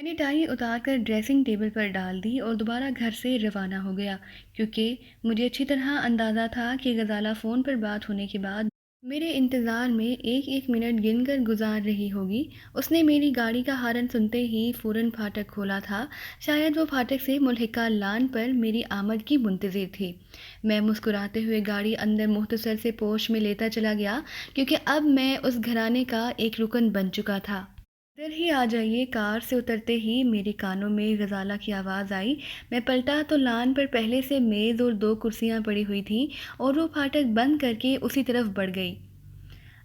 میں نے ٹائی اتار کر ڈریسنگ ٹیبل پر ڈال دی اور دوبارہ گھر سے روانہ ہو گیا، کیونکہ مجھے اچھی طرح اندازہ تھا کہ غزالہ فون پر بات ہونے کے بعد میرے انتظار میں ایک ایک منٹ گن کر گزار رہی ہوگی۔ اس نے میری گاڑی کا ہارن سنتے ہی فوراً پھاٹک کھولا تھا، شاید وہ پھاٹک سے ملحقہ لان پر میری آمد کی منتظر تھی۔ میں مسکراتے ہوئے گاڑی اندر مختصر سے پوش میں لیتا چلا گیا، کیونکہ اب میں اس گھرانے کا ایک رکن بن چکا تھا۔ ادھر ہی آ جائیے۔ کار سے اترتے ہی میرے کانوں میں غزالہ کی آواز آئی۔ میں پلٹا تو لان پر پہلے سے میز اور 2 کرسیاں پڑی ہوئی تھیں اور وہ پھاٹک بند کر کے اسی طرف بڑھ گئی۔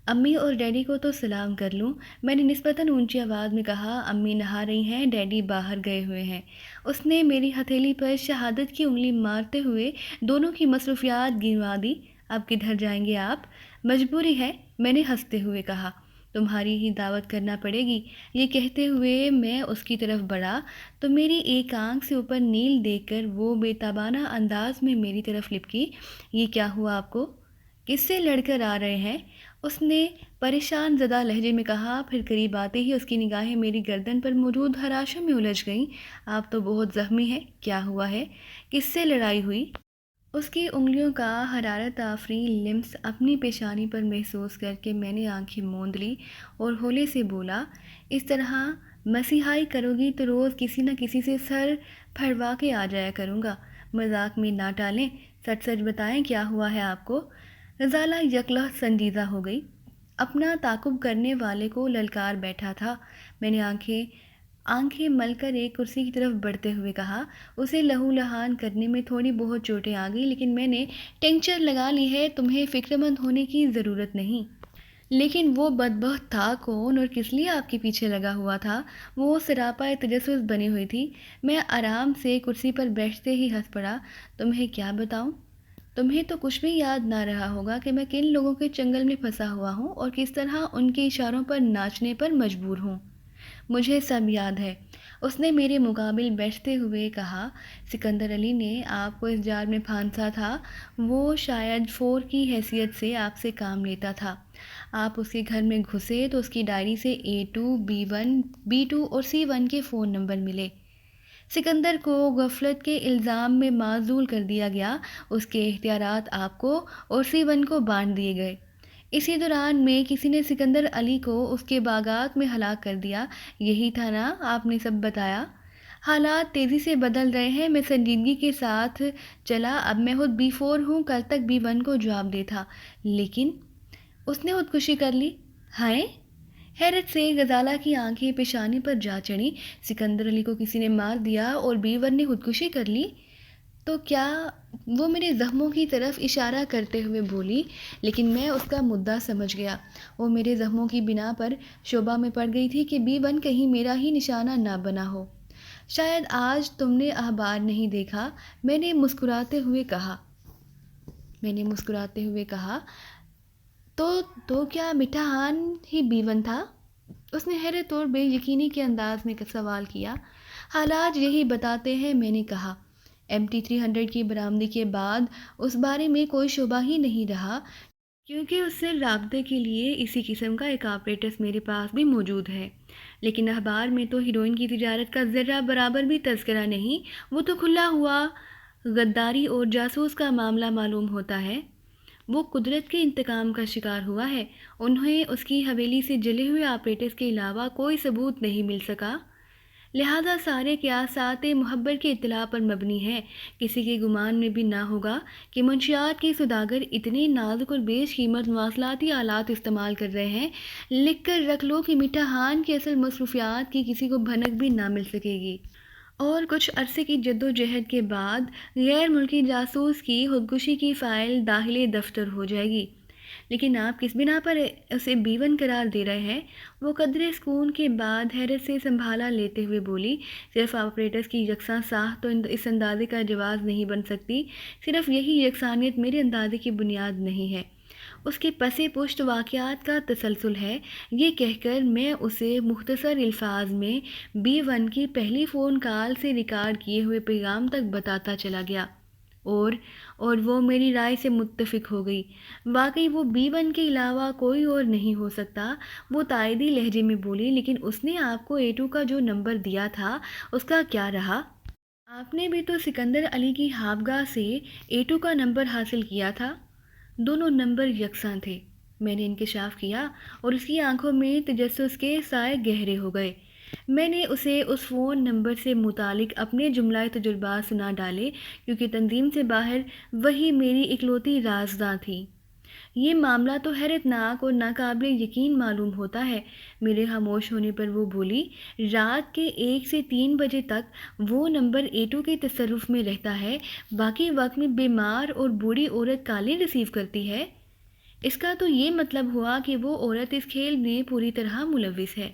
امی اور ڈیڈی کو تو سلام کر لوں، میں نے نسبتاً اونچی آواز میں کہا۔ امی نہا رہی ہیں، ڈیڈی باہر گئے ہوئے ہیں۔ اس نے میری ہتھیلی پر شہادت کی انگلی مارتے ہوئے دونوں کی مصروفیات گنوا دی۔ اب کدھر جائیں گے آپ؟ مجبوری ہے، میں نے ہنستے ہوئے کہا۔ تمہاری ہی دعوت کرنا پڑے گی۔ یہ کہتے ہوئے میں اس کی طرف بڑھا تو میری ایک آنکھ سے اوپر نیل دیکھ کر وہ بے تابانہ انداز میں میری طرف لپکی۔ یہ کیا ہوا آپ کو؟ کس سے لڑ کر آ رہے ہیں؟ اس نے پریشان زدہ لہجے میں کہا۔ پھر قریب آتے ہی اس کی نگاہیں میری گردن پر موجود خراشوں میں الجھ گئیں۔ آپ تو بہت زخمی ہیں، کیا ہوا ہے؟ کس سے لڑائی ہوئی؟ اس کی انگلیوں کا حرارت آفریں لمس اپنی پیشانی پر محسوس کر کے میں نے آنکھیں موند لی اور ہولے سے بولا، اس طرح مسیحائی کرو گی تو روز کسی نہ کسی سے سر پھڑوا کے آ جایا کروں گا۔ مذاق میں نہ ٹالیں، سچ سچ بتائیں کیا ہوا ہے آپ کو؟ غزالہ یکلحظہ سنجیدہ ہو گئی، اپنا تعاقب کرنے والے کو للکار بیٹھا تھا۔ میں نے آنکھیں مل کر ایک کرسی کی طرف بڑھتے ہوئے کہا۔ اسے لہو لہان کرنے میں تھوڑی بہت چوٹیں آ گئی، لیکن میں نے ٹنکچر لگا لی ہے، تمہیں فکر مند ہونے کی ضرورت نہیں۔ لیکن وہ بدبخت تھا کون اور کس لیے آپ کے پیچھے لگا ہوا تھا؟ وہ سراپا تجسس بنی ہوئی تھی۔ میں آرام سے کرسی پر بیٹھتے ہی ہنس پڑا۔ تمہیں کیا بتاؤں؟ تمہیں تو کچھ بھی یاد نہ رہا ہوگا کہ میں کن لوگوں کے چنگل میں پھنسا ہوا ہوں اور کس طرح ان کے اشاروں پر ناچنے پر مجبور ہوں۔ مجھے سب یاد ہے، اس نے میرے مقابل بیٹھتے ہوئے کہا۔ سکندر علی نے آپ کو اس جال میں پھانسا تھا۔ وہ شاید فور کی حیثیت سے آپ سے کام لیتا تھا۔ آپ اس کے گھر میں گھسے تو اس کی ڈائری سے A2، B1، B2 اور C1 کے فون نمبر ملے۔ سکندر کو غفلت کے الزام میں معزول کر دیا گیا۔ اس کے اختیارات آپ کو اور C1 کو بانٹ دیے گئے۔ اسی دوران میں کسی نے سکندر علی کو اس کے باغات میں ہلاک کر دیا۔ یہی تھا نا آپ نے سب بتایا؟ حالات تیزی سے بدل رہے ہیں، میں سنجیدگی کے ساتھ چلا۔ اب میں خود B4 ہوں، کل تک B1 کو جواب دے تھا۔ لیکن اس نے خودکشی کر لی؟ ہائے! حیرت سے غزالہ کی آنکھیں پیشانی پر جا چڑھیں۔ سکندر علی کو کسی نے مار دیا اور B1 نے خودکشی کر لی؟ تو کیا؟ وہ میرے زخموں کی طرف اشارہ کرتے ہوئے بولی، لیکن میں اس کا مدعا سمجھ گیا۔ وہ میرے زخموں کی بنا پر شبہ میں پڑ گئی تھی کہ B1 کہیں میرا ہی نشانہ نہ بنا ہو۔ شاید آج تم نے اخبار نہیں دیکھا، میں نے مسکراتے ہوئے کہا۔ تو کیا مٹھاہان ہی B1 تھا؟ اس نے حیرت اور بے یقینی کے انداز میں سوال کیا۔ حالات یہی بتاتے ہیں، میں نے کہا۔ MT-300 کی برآمدی کے بعد اس بارے میں کوئی شبہ ہی نہیں رہا، کیونکہ اس سے رابطے کے لیے اسی قسم کا ایک آپریٹس میرے پاس بھی موجود ہے۔ لیکن اخبار میں تو ہیروئن کی تجارت کا ذرہ برابر بھی تذکرہ نہیں۔ وہ تو کھلا ہوا غداری اور جاسوس کا معاملہ معلوم ہوتا ہے۔ وہ قدرت کے انتقام کا شکار ہوا ہے۔ انہیں اس کی حویلی سے جلے ہوئے آپریٹس کے علاوہ کوئی ثبوت نہیں مل سکا، لہذا سارے قیاسات محبر کے اطلاع پر مبنی ہیں۔ کسی کے گمان میں بھی نہ ہوگا کہ منشیات کے سوداگر اتنے نازک اور بیش قیمت مواصلاتی آلات استعمال کر رہے ہیں۔ لکھ کر رکھ لو کہ مٹھاہان کی اصل مصروفیات کی کسی کو بھنک بھی نہ مل سکے گی، اور کچھ عرصے کی جد و جہد کے بعد غیر ملکی جاسوس کی خودکشی کی فائل داخل دفتر ہو جائے گی۔ لیکن آپ کس بنا پر اسے B1 قرار دے رہے ہیں؟ وہ قدرے سکون کے بعد حیرت سے سنبھالا لیتے ہوئے بولی۔ صرف آپریٹس کی یکساں ساخت تو اس اندازے کا جواز نہیں بن سکتی۔ صرف یہی یکسانیت میرے اندازے کی بنیاد نہیں ہے، اس کے پس پشت واقعات کا تسلسل ہے۔ یہ کہہ کر میں اسے مختصر الفاظ میں B1 کی پہلی فون کال سے ریکارڈ کیے ہوئے پیغام تک بتاتا چلا گیا۔ اور اور وہ میری رائے سے متفق ہو گئی۔ واقعی وہ B1 کے علاوہ کوئی اور نہیں ہو سکتا، وہ تائیدی لہجے میں بولی۔ لیکن اس نے آپ کو A2 کا جو نمبر دیا تھا اس کا کیا رہا؟ آپ نے بھی تو سکندر علی کی ہافگاہ سے A2 کا نمبر حاصل کیا تھا۔ دونوں نمبر یکساں تھے، میں نے انکشاف کیا، اور اس کی آنکھوں میں تجسس کے سائے گہرے ہو گئے۔ میں نے اسے اس فون نمبر سے متعلق اپنے جملہ تجربات سنا ڈالے، کیونکہ تنظیم سے باہر وہی میری اکلوتی رازداں تھی۔ یہ معاملہ تو حیرت ناک اور ناقابل یقین معلوم ہوتا ہے۔ میرے خاموش ہونے پر وہ بولی، رات کے 1 سے 3 بجے تک وہ نمبر A2 کے تصرف میں رہتا ہے، باقی وقت میں بیمار اور بوڑھی عورت کالیں ریسیو کرتی ہے۔ اس کا تو یہ مطلب ہوا کہ وہ عورت اس کھیل میں پوری طرح ملوث ہے۔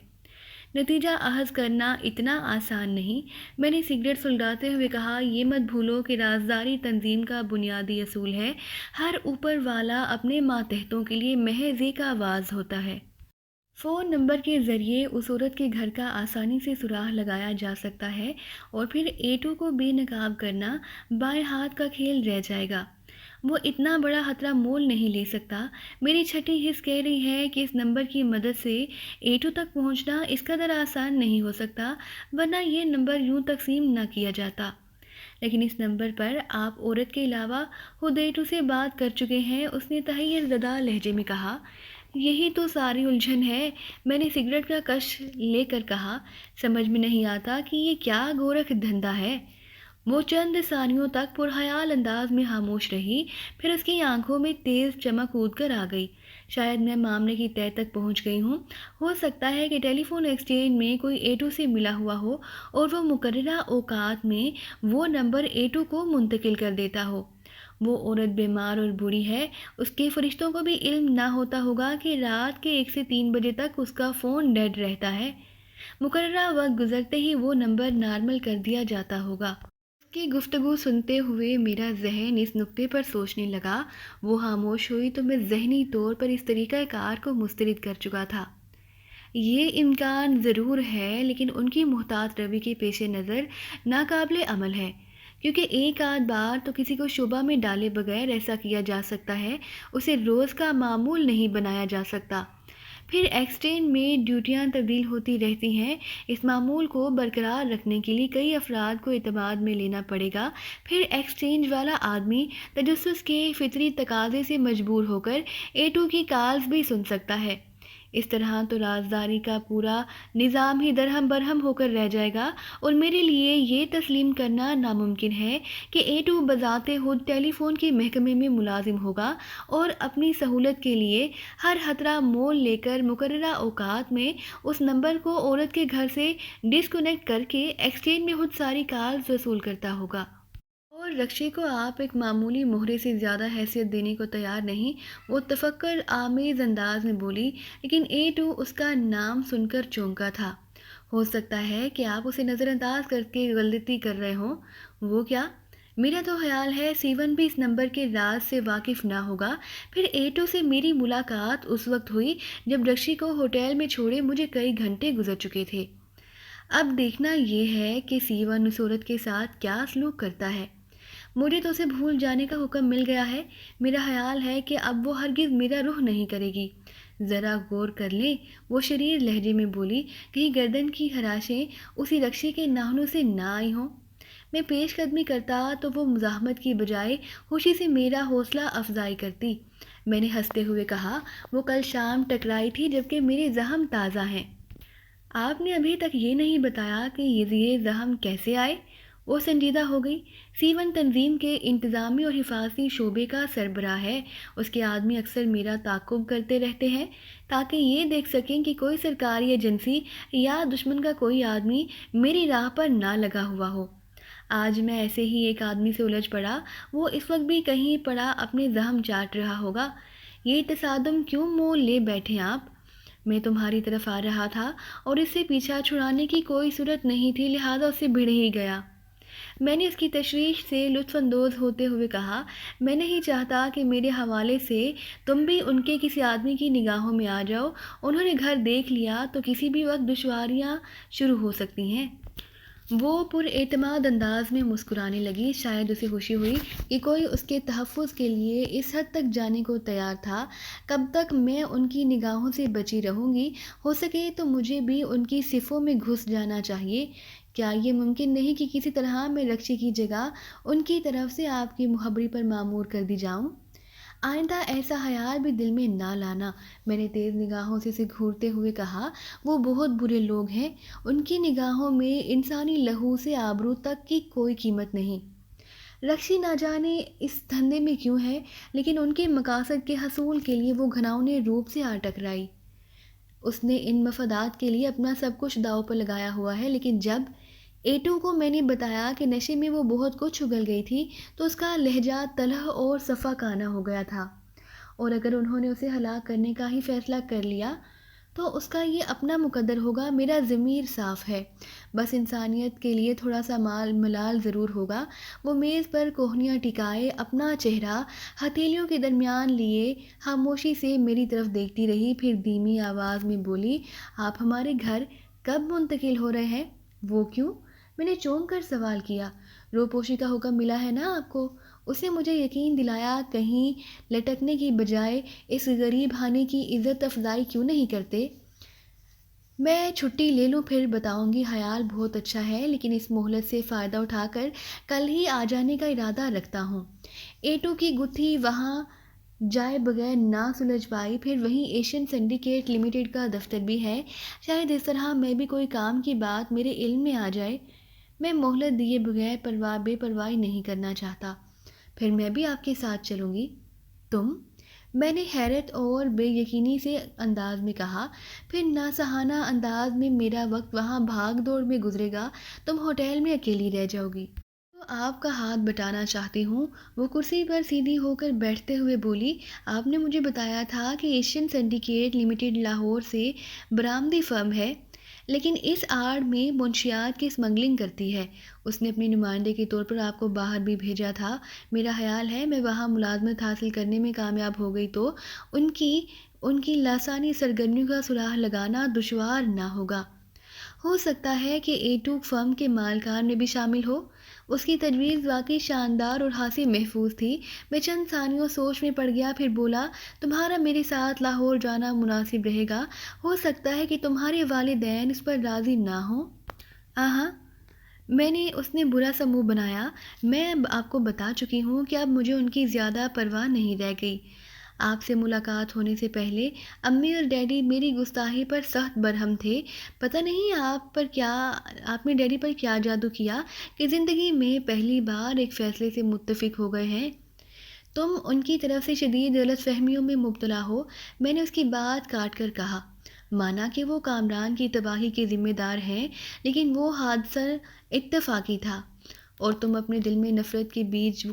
نتیجہ اخذ کرنا اتنا آسان نہیں۔ میں نے سگریٹ سلگاتے ہوئے کہا، یہ مت بھولو کہ رازداری تنظیم کا بنیادی اصول ہے۔ ہر اوپر والا اپنے ماتحتوں کے لیے محض ایک آواز ہوتا ہے۔ فون نمبر کے ذریعے اس عورت کے گھر کا آسانی سے سراغ لگایا جا سکتا ہے، اور پھر A2 کو بے نقاب کرنا بائیں ہاتھ کا کھیل رہ جائے گا۔ وہ اتنا بڑا خطرہ مول نہیں لے سکتا۔ میری چھٹی حس کہہ رہی ہے کہ اس نمبر کی مدد سے A2 تک پہنچنا اس قدر آسان نہیں ہو سکتا، ورنہ یہ نمبر یوں تقسیم نہ کیا جاتا۔ لیکن اس نمبر پر آپ عورت کے علاوہ خود A2 سے بات کر چکے ہیں، اس نے تحیر زدہ لہجے میں کہا۔ یہی تو ساری الجھن ہے، میں نے سگریٹ کا کش لے کر کہا۔ سمجھ میں نہیں آتا کہ یہ کیا گورکھ دھندا ہے۔ وہ چند ثانیوں تک پرخیال انداز میں خاموش رہی، پھر اس کی آنکھوں میں تیز چمک اود کر آ گئی۔ شاید میں معاملے کی تہہ تک پہنچ گئی ہوں۔ ہو سکتا ہے کہ ٹیلی فون ایکسچینج میں کوئی A2 سے ملا ہوا ہو اور وہ مقررہ اوقات میں وہ نمبر A2 کو منتقل کر دیتا ہو۔ وہ عورت بیمار اور بوڑھی ہے، اس کے فرشتوں کو بھی علم نہ ہوتا ہوگا کہ رات کے 1 سے 3 بجے تک اس کا فون ڈیڈ رہتا ہے۔ مقررہ وقت گزرتے ہی وہ نمبر نارمل کر دیا جاتا ہوگا۔ اس کی گفتگو سنتے ہوئے میرا ذہن اس نقطے پر سوچنے لگا۔ وہ خاموش ہوئی تو میں ذہنی طور پر اس طریقہ کار کو مسترد کر چکا تھا۔ یہ امکان ضرور ہے، لیکن ان کی محتاط روی کے پیش نظر ناقابل عمل ہے، کیونکہ ایک آدھ بار تو کسی کو شبہ میں ڈالے بغیر ایسا کیا جا سکتا ہے، اسے روز کا معمول نہیں بنایا جا سکتا۔ پھر ایکسچینج میں ڈیوٹیاں تبدیل ہوتی رہتی ہیں، اس معمول کو برقرار رکھنے کے لیے کئی افراد کو اعتماد میں لینا پڑے گا۔ پھر ایکسچینج والا آدمی تجسس کے فطری تقاضے سے مجبور ہو کر A2 کی کالز بھی سن سکتا ہے۔ اس طرح تو رازداری کا پورا نظام ہی درہم برہم ہو کر رہ جائے گا، اور میرے لیے یہ تسلیم کرنا ناممکن ہے کہ A2 بذات خود ٹیلی فون کے محکمے میں ملازم ہوگا اور اپنی سہولت کے لیے ہر خطرہ مول لے کر مقررہ اوقات میں اس نمبر کو عورت کے گھر سے ڈسکنیکٹ کر کے ایکسچینج میں خود ساری کالز وصول کرتا ہوگا۔ اور رکشے کو آپ ایک معمولی مہرے سے زیادہ حیثیت دینے کو تیار نہیں، وہ تفکر آمیز انداز میں بولی۔ لیکن A2 اس کا نام سن کر چونکا تھا۔ ہو سکتا ہے کہ آپ اسے نظر انداز کر کے غلطی کر رہے ہوں۔ وہ کیا؟ میرا تو خیال ہے C1 بھی اس نمبر کے راز سے واقف نہ ہوگا۔ پھر A2 سے میری ملاقات اس وقت ہوئی جب رکشے کو ہوٹل میں چھوڑے مجھے کئی گھنٹے گزر چکے تھے۔ اب دیکھنا یہ ہے کہ C1 اس عورت کے ساتھ کیا سلوک کرتا ہے۔ مجھے تو اسے بھول جانے کا حکم مل گیا ہے۔ میرا خیال ہے کہ اب وہ ہرگز میرا رخ نہیں کرے گی۔ ذرا غور کر لیں، وہ شریر لہجے میں بولی، کہیں گردن کی خراشیں اسی رکشے کے ناخنوں سے نہ آئی ہوں۔ میں پیش قدمی کرتا تو وہ مزاحمت کی بجائے خوشی سے میرا حوصلہ افزائی کرتی۔ میں نے ہنستے ہوئے کہا، وہ کل شام ٹکرائی تھی جبکہ میرے زخم تازہ ہیں۔ آپ نے ابھی تک یہ نہیں بتایا کہ یہ زخم کیسے آئے؟ وہ سنجیدہ ہو گئی۔ C1 تنظیم کے انتظامی اور حفاظتی شعبے کا سربراہ ہے۔ اس کے آدمی اکثر میرا تعاقب کرتے رہتے ہیں تاکہ یہ دیکھ سکیں کہ کوئی سرکاری ایجنسی یا دشمن کا کوئی آدمی میری راہ پر نہ لگا ہوا ہو۔ آج میں ایسے ہی ایک آدمی سے الجھ پڑا، وہ اس وقت بھی کہیں پڑا اپنے زخم چاٹ رہا ہوگا۔ یہ تصادم کیوں مول لے بیٹھے آپ؟ میں تمہاری طرف آ رہا تھا اور اس سے پیچھا چھڑانے کی کوئی صورت نہیں تھی، لہذا اسے بھڑ ہی گیا۔ میں نے اس کی تشویش سے لطف اندوز ہوتے ہوئے کہا، میں نہیں چاہتا کہ میرے حوالے سے تم بھی ان کے کسی آدمی کی نگاہوں میں آ جاؤ۔ انہوں نے گھر دیکھ لیا تو کسی بھی وقت دشواریاں شروع ہو سکتی ہیں۔ وہ پراعتماد انداز میں مسکرانے لگی۔ شاید اسے خوشی ہوئی کہ کوئی اس کے تحفظ کے لیے اس حد تک جانے کو تیار تھا۔ کب تک میں ان کی نگاہوں سے بچی رہوں گی؟ ہو سکے تو مجھے بھی ان کی صفوں میں گھس جانا چاہیے۔ کیا یہ ممکن نہیں کہ کسی طرح میں رکشی کی جگہ ان کی طرف سے آپ کی مخبری پر مامور کر دی جاؤں؟ آئندہ ایسا خیال بھی دل میں نہ لانا، میں نے تیز نگاہوں سے اسے گھورتے ہوئے کہا۔ وہ بہت برے لوگ ہیں، ان کی نگاہوں میں انسانی لہو سے آبرو تک کی کوئی قیمت نہیں۔ رکشی نہ جانے اس دھندے میں کیوں ہے، لیکن ان کے مقاصد کے حصول کے لیے وہ گھناؤنے روپ سے آ ٹکرائی۔ اس نے ان مفادات کے لیے اپنا سب کچھ داؤ پر لگایا ہوا ہے، لیکن جب ایٹو کو میں نے بتایا کہ نشے میں وہ بہت کچھ اگل گئی تھی تو اس کا لہجہ تلخ اور صفا کانہ ہو گیا تھا، اور اگر انہوں نے اسے ہلاک کرنے کا ہی فیصلہ کر لیا تو اس کا یہ اپنا مقدر ہوگا۔ میرا ضمیر صاف ہے، بس انسانیت کے لیے تھوڑا سا ملال ضرور ہوگا۔ وہ میز پر کوہنیاں ٹکائے اپنا چہرہ ہتھیلیوں کے درمیان لیے خاموشی سے میری طرف دیکھتی رہی، پھر دھیمی آواز میں بولی، آپ ہمارے گھر کب منتقل ہو رہے ہیں؟ وہ کیوں؟ میں نے چونک کر سوال کیا۔ روپوشی کا حکم ملا ہے نا آپ کو؟ اسے مجھے یقین دلایا۔ کہیں لٹکنے کی بجائے اس غریب خانے کی عزت افزائی کیوں نہیں کرتے؟ میں چھٹی لے لوں پھر بتاؤں گی۔ خیال بہت اچھا ہے، لیکن اس مہلت سے فائدہ اٹھا کر کل ہی آ جانے کا ارادہ رکھتا ہوں۔ ایٹو کی گتھی وہاں جائے بغیر نہ سلجھ پائی۔ پھر وہیں ایشین سنڈیکیٹ لمیٹڈ کا دفتر بھی ہے، شاید اس طرح میں بھی کوئی کام کی بات میرے علم میں آ جائے۔ میں مہلت دیے بغیر بے پرواہی نہیں کرنا چاہتا۔ پھر میں بھی آپ کے ساتھ چلوں گی۔ تم؟ میں نے حیرت اور بے یقینی سے انداز میں کہا۔ پھر ناصحانہ انداز میں میرا وقت وہاں بھاگ دوڑ میں گزرے گا، تم ہوٹل میں اکیلی رہ جاؤ گی۔ تو آپ کا ہاتھ بٹانا چاہتی ہوں۔ وہ کرسی پر سیدھی ہو کر بیٹھتے ہوئے بولی، آپ نے مجھے بتایا تھا کہ ایشین سنڈیکیٹ لمیٹڈ لاہور سے برآمدی فرم ہے، لیکن اس آڑ میں منشیات کی اسمگلنگ کرتی ہے۔ اس نے اپنی نمائندے کے طور پر آپ کو باہر بھی بھیجا تھا۔ میرا خیال ہے میں وہاں ملازمت حاصل کرنے میں کامیاب ہو گئی تو ان کی لاسانی سرگرمیوں کا سراغ لگانا دشوار نہ ہوگا۔ ہو سکتا ہے کہ ایٹو فرم کے مالکان میں بھی شامل ہو۔ اس کی تجویز واقعی شاندار اور خاصی محفوظ تھی۔ میں چند ثانیوں سوچ میں پڑ گیا، پھر بولا، تمہارا میرے ساتھ لاہور جانا مناسب رہے گا۔ ہو سکتا ہے کہ تمہارے والدین اس پر راضی نہ ہوں۔ ہاں، اس نے برا سا منہ بنایا۔ میں اب آپ کو بتا چکی ہوں کہ اب مجھے ان کی زیادہ پرواہ نہیں رہ گئی۔ آپ سے ملاقات ہونے سے پہلے امی اور ڈیڈی میری گستاخی پر سخت برہم تھے۔ پتہ نہیں آپ نے ڈیڈی پر کیا جادو کیا کہ زندگی میں پہلی بار ایک فیصلے سے متفق ہو گئے ہیں۔ تم ان کی طرف سے شدید غلط فہمیوں میں مبتلا ہو۔ میں نے اس کی بات کاٹ کر کہا۔ مانا کہ وہ کامران کی تباہی کے ذمہ دار ہیں، لیکن وہ حادثہ اتفاقی تھا، اور تم اپنے دل میں نفرت کے بیج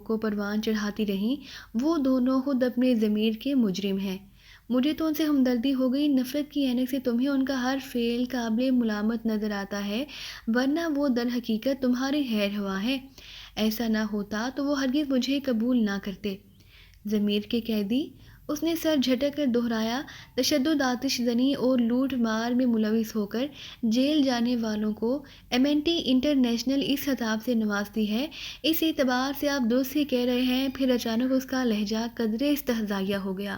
کو پروان چڑھاتی رہیں۔ وہ دونوں خود اپنے ضمیر کے مجرم ہیں۔ مجھے تو ان سے ہمدردی ہو گئی۔ نفرت کی عینک سے تمہیں ان کا ہر فعل قابل ملامت نظر آتا ہے، ورنہ وہ در حقیقت تمہارے خیر خواہ ہیں۔ ایسا نہ ہوتا تو وہ ہرگز مجھے قبول نہ کرتے۔ ضمیر کے قیدی، اس نے سر جھٹک کر دہرایا۔ تشدد، آتش زنی اور لوٹ مار میں ملوث ہو کر جیل جانے والوں کو ایمنٹی انٹرنیشنل اس خطاب سے نوازتی ہے۔ اس اعتبار سے آپ درست ہی کہہ رہے ہیں۔ پھر اچانک اس کا لہجہ قدرے استہزائیہ ہو گیا۔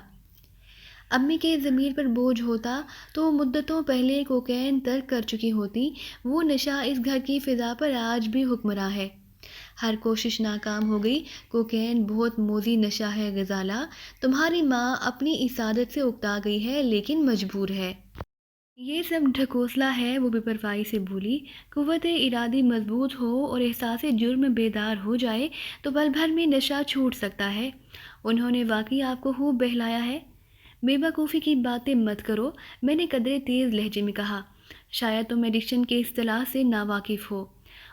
امی کے ضمیر پر بوجھ ہوتا تو وہ مدتوں پہلے کوکین ترک کر چکی ہوتی۔ وہ نشہ اس گھر کی فضا پر آج بھی حکمراں ہے۔ ہر کوشش ناکام ہو گئی۔ کوکین بہت موذی نشہ ہے غزالہ۔ تمہاری ماں اپنی اس عادت سے اکتا گئی ہے، لیکن مجبور ہے۔ یہ سب ڈھکوسلا ہے، وہ بے پرواہی سے بولی۔ قوت ارادی مضبوط ہو اور احساس جرم بیدار ہو جائے تو پل بھر میں نشہ چھوٹ سکتا ہے۔ انہوں نے واقعی آپ کو خوب بہلایا ہے۔ بے وقوفی کی باتیں مت کرو، میں نے قدرے تیز لہجے میں کہا۔ شاید تم ایڈکشن کے اصطلاح سے ناواقف ہو۔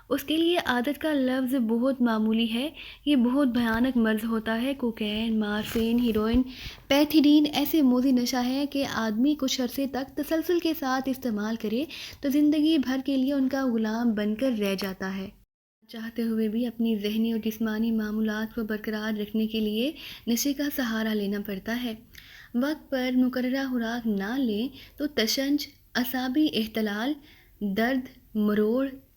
اس کے لیے عادت کا لفظ بہت معمولی ہے۔ یہ بہت بھیانک مرض ہوتا ہے۔ کوکین، مارفین، ہیروئن، پیتھیڈین ایسے موذی نشہ ہے کہ آدمی کچھ عرصے تک تسلسل کے ساتھ استعمال کرے تو زندگی بھر کے لیے ان کا غلام بن کر رہ جاتا ہے۔ چاہتے ہوئے بھی اپنی ذہنی اور جسمانی معمولات کو برقرار رکھنے کے لیے نشے کا سہارا لینا پڑتا ہے۔ وقت پر مقررہ خوراک نہ لیں تو تشنج، اعصابی اختلال، درد، مروڑ،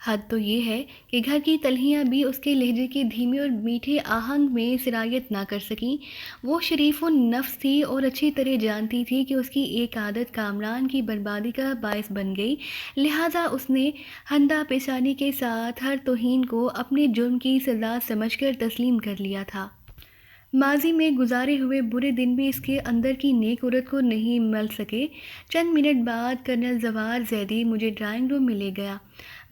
حد تو یہ ہے کہ گھر کی تلہیاں بھی اس کے لہجے کے دھیمے اور میٹھے آہنگ میں سرایت نہ کر سکیں۔ وہ شریف النفس تھی اور اچھی طرح جانتی تھی کہ اس کی ایک عادت کامران کی بربادی کا باعث بن گئی، لہٰذا اس نے ہندا پیشانی کے ساتھ ہر توہین کو اپنے جرم کی سزا سمجھ کر تسلیم کر لیا تھا۔ ماضی میں گزارے ہوئے برے دن بھی اس کے اندر کی نیک عورت کو نہیں مل سکے۔ چند منٹ بعد کرنل زوار زیدی مجھے ڈرائنگ روم میں لے گیا۔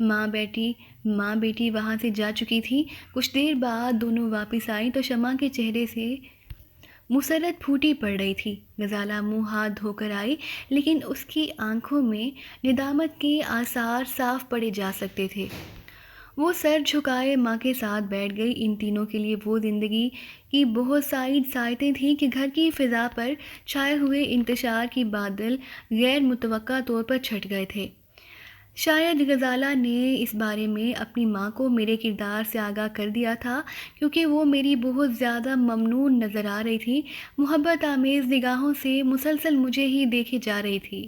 ماں بیٹی وہاں سے جا چکی تھی۔ کچھ دیر بعد دونوں واپس آئیں تو شمع کے چہرے سے مسرت پھوٹی پڑ رہی تھی۔ غزالہ منہ ہاتھ دھو کر آئی، لیکن اس کی آنکھوں میں ندامت کے آثار صاف پڑے جا سکتے تھے۔ وہ سر جھکائے ماں کے ساتھ بیٹھ گئی۔ ان تینوں کے لیے وہ زندگی کی بہت سائیڈ سائتیں تھیں کہ گھر کی فضا پر چھائے ہوئے انتشار کی بادل غیر متوقع طور پر چھٹ گئے تھے۔ شاید غزالہ نے اس بارے میں اپنی ماں کو میرے کردار سے آگاہ کر دیا تھا، کیونکہ وہ میری بہت زیادہ ممنون نظر آ رہی تھی، محبت آمیز نگاہوں سے مسلسل مجھے ہی دیکھے جا رہی تھی۔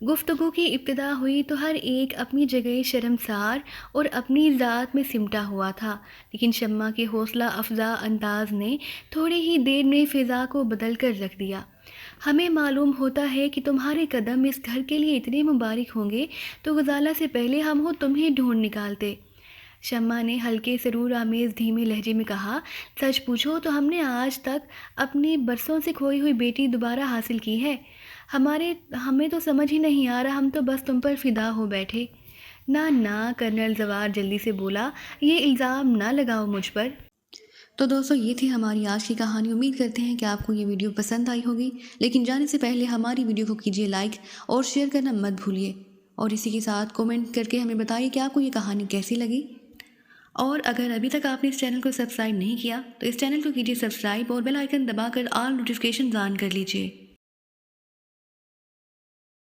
گفتگو کی ابتدا ہوئی تو ہر ایک اپنی جگہ شرمسار اور اپنی ذات میں سمٹا ہوا تھا، لیکن شمع کے حوصلہ افزا انداز نے تھوڑی ہی دیر میں فضا کو بدل کر رکھ دیا۔ ہمیں معلوم ہوتا ہے کہ تمہارے قدم اس گھر کے لیے اتنے مبارک ہوں گے، تو غزالہ سے پہلے ہم تمہیں ڈھونڈ نکالتے۔ شمع نے ہلکے سرور آمیز دھیمے لہجے میں کہا، سچ پوچھو تو ہم نے آج تک اپنی برسوں سے کھوئی ہوئی بیٹی دوبارہ حاصل کی ہے۔ ہمیں تو سمجھ ہی نہیں آ رہا، ہم تو بس تم پر فدا ہو بیٹھے۔ نہ کرنل زوار جلدی سے بولا، یہ الزام نہ لگاؤ مجھ پر۔ تو دوستو، یہ تھی ہماری آج کی کہانی۔ امید کرتے ہیں کہ آپ کو یہ ویڈیو پسند آئی ہوگی، لیکن جانے سے پہلے ہماری ویڈیو کو کیجیے لائک اور شیئر کرنا مت بھولیے، اور اسی کے ساتھ کومنٹ کر کے ہمیں بتائیے کہ آپ کو یہ کہانی کیسی لگی۔ اور اگر ابھی تک آپ نے اس چینل کو سبسکرائب نہیں کیا تو اس چینل کو کیجیے سبسکرائب اور بیل آئیکن دبا کر آل نوٹیفیکیشن آن کر لیجیے۔